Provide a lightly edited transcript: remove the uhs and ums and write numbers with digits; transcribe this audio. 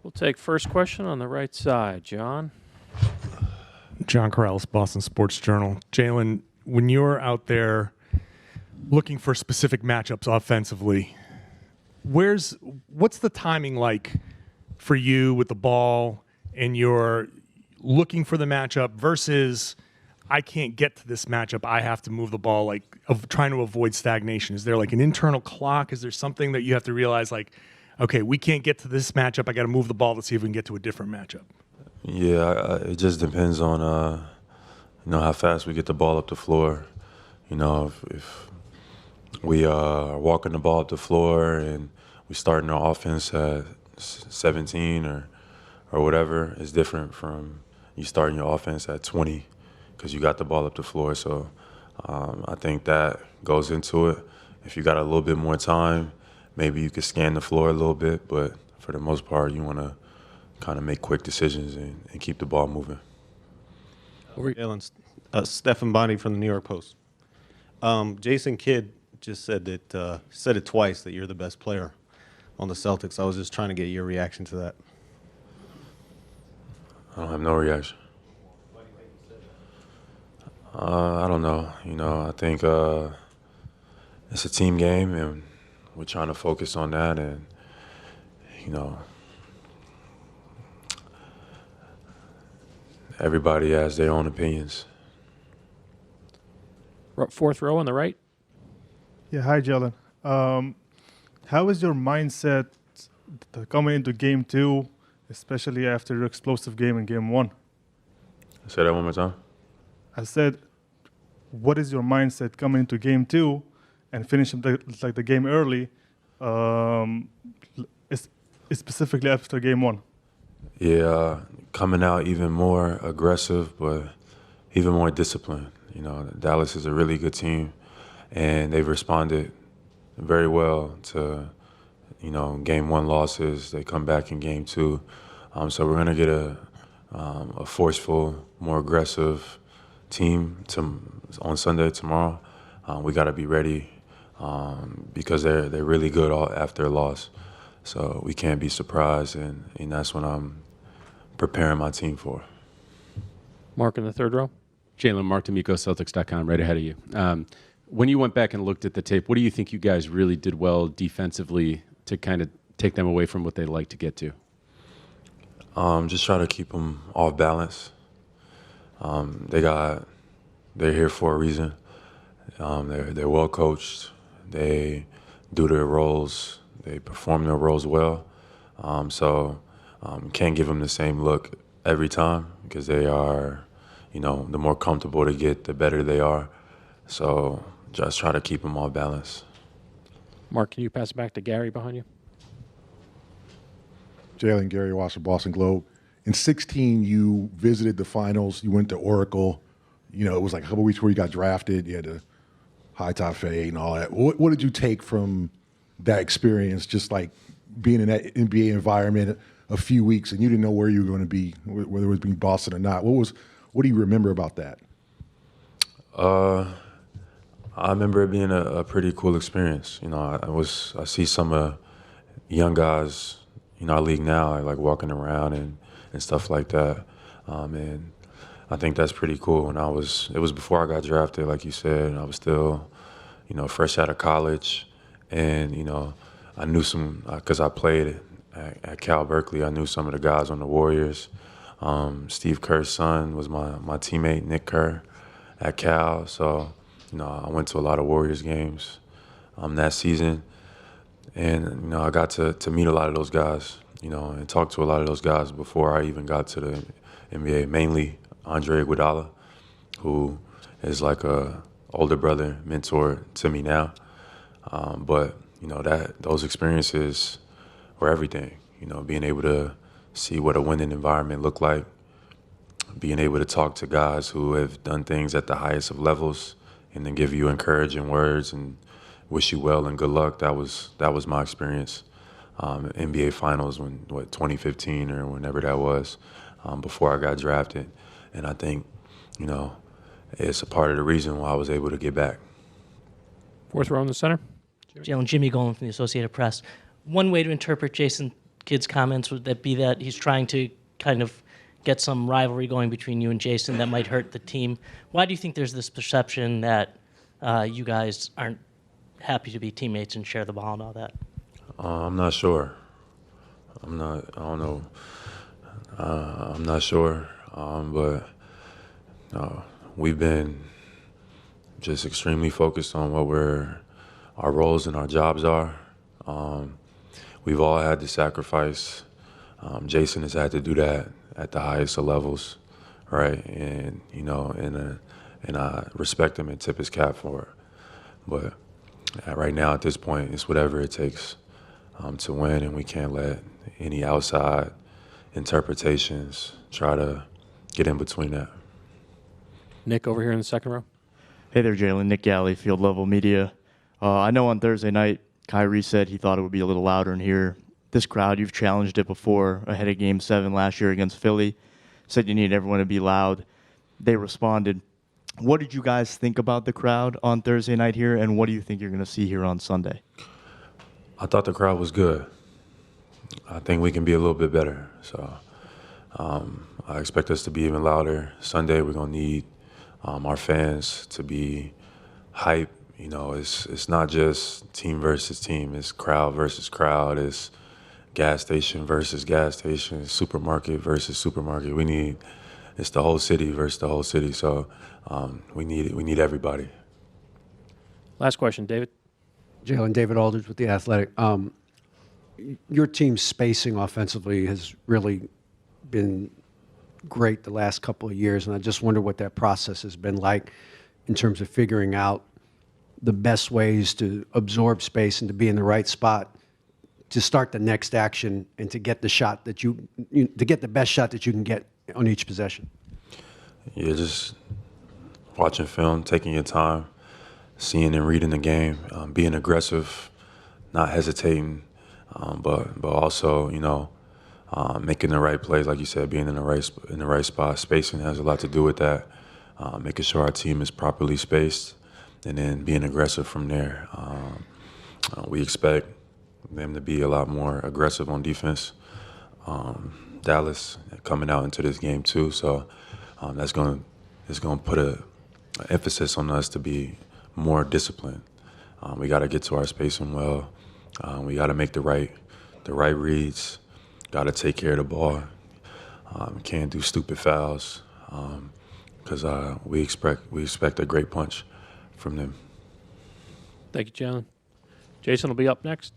We'll take first question on the right side. John? John Corrales, Boston Sports Journal. Jaylen, when you're out there looking for specific matchups offensively, what's the timing like for you with the ball and you're looking for the matchup versus I can't get to this matchup, I have to move the ball, like of trying to avoid stagnation? Is there like an internal clock? Is there something that you have to realize, like, okay, we can't get to this matchup, I got to move the ball to see if we can get to a different matchup? Yeah, it just depends on how fast we get the ball up the floor. If we are walking the ball up the floor and we starting our offense at 17 or whatever, it's different from you starting your offense at 20 because you got the ball up the floor. So I think that goes into it. If you got a little bit more time, maybe you could scan the floor a little bit, but for the most part, you want to kind of make quick decisions and keep the ball moving. Jaylen, Stephan Bonnie from the New York Post. Jason Kidd just said it twice that you're the best player on the Celtics. I was just trying to get your reaction to that. I don't have no reaction. I don't know. I think it's a team game, and we're trying to focus on that. And everybody has their own opinions. Fourth row on the right. Yeah, hi, Jaylen. How is your mindset coming into Game 2, especially after your explosive game in Game 1? Say that one more time. I said, what is your mindset coming into Game 2 and finishing the game early, specifically after Game 1? Yeah, coming out even more aggressive, but even more disciplined. Dallas is a really good team, and they've responded very well to, Game 1 losses. They come back in Game 2. So we're going to get a forceful, more aggressive team on Sunday tomorrow. We got to be ready because they're really good after a loss. So we can't be surprised, and that's what I'm preparing my team for. Mark in the third row. Jaylen, Mark D'Amico, Celtics.com, right ahead of you. When you went back and looked at the tape, what do you think you guys really did well defensively to kind of take them away from what they like to get to? Just try to keep them off balance. They're here for a reason. They're well coached. They do their roles. They perform their roles well. Can't give them the same look every time because they are, the more comfortable they get, the better they are. So just try to keep them off balance. Mark, can you pass it back to Gary behind you? Jaylen, Gary Wasser, Boston Globe. In 2016, you visited the finals. You went to Oracle. It was like a couple weeks before you got drafted. You had the high top fade and all that. What did you take from that experience, just like being in that NBA environment a few weeks and you didn't know where you were going to be, whether it was being Boston or not? What do you remember about that? I remember it being a pretty cool experience. I see some young guys, our league now, like walking around and stuff like that. And I think that's pretty cool. And it was before I got drafted, like you said, and I was still, fresh out of college. And, I knew some, because I played at Cal Berkeley, I knew some of the guys on the Warriors. Steve Kerr's son was my teammate, Nick Kerr, at Cal. So, I went to a lot of Warriors games that season. And, I got to meet a lot of those guys, and talk to a lot of those guys before I even got to the NBA, mainly Andre Iguodala, who is like a older brother, mentor to me now. But those experiences were everything. Being able to see what a winning environment looked like, being able to talk to guys who have done things at the highest of levels, and then give you encouraging words and wish you well and good luck. That was my experience. NBA Finals 2015 or whenever that was, before I got drafted. And I think, it's a part of the reason why I was able to get back. Fourth row in the center. Jaylen, Jimmy Golan from the Associated Press. One way to interpret Jason Kid's comments, would that be that he's trying to kind of get some rivalry going between you and Jason that might hurt the team? Why do you think there's this perception that you guys aren't happy to be teammates and share the ball and all that? I'm not sure. I don't know. I'm not sure. But we've been just extremely focused on what our roles and our jobs are. We've all had to sacrifice. Jason has had to do that at the highest of levels, right? And and I respect him and tip his cap for it. But right now, at this point, it's whatever it takes to win, and we can't let any outside interpretations try to get in between that. Nick over here in the second row. Hey there, Jaylen. Nick Galley, Field Level Media. I know on Thursday night, Kyrie said he thought it would be a little louder in here. This crowd, you've challenged it before ahead of Game 7 last year against Philly. Said you need everyone to be loud. They responded. What did you guys think about the crowd on Thursday night here, and what do you think you're going to see here on Sunday? I thought the crowd was good. I think we can be a little bit better. So I expect us to be even louder. Sunday, we're going to need our fans to be hype. You know, it's not just team versus team. It's crowd versus crowd. It's gas station versus gas station. It's supermarket versus supermarket. It's the whole city versus the whole city. So we need everybody. Last question, David. Jaylen, David Aldridge with The Athletic. Your team's spacing offensively has really been great the last couple of years, and I just wonder what that process has been like in terms of figuring out the best ways to absorb space and to be in the right spot to start the next action and to get the shot that to get the best shot that you can get on each possession. Yeah, just watching film, taking your time, seeing and reading the game, being aggressive, not hesitating, but also making the right plays, like you said, being in the right spot. Spacing has a lot to do with that. Making sure our team is properly spaced, and then being aggressive from there. We expect them to be a lot more aggressive on defense. Dallas coming out into this game too, so it's going to put an emphasis on us to be more disciplined. We got to get to our spacing well. We got to make the right reads. Got to take care of the ball. Can't do stupid fouls because we expect a great punch from them. Thank you, Jaylen. Jason will be up next.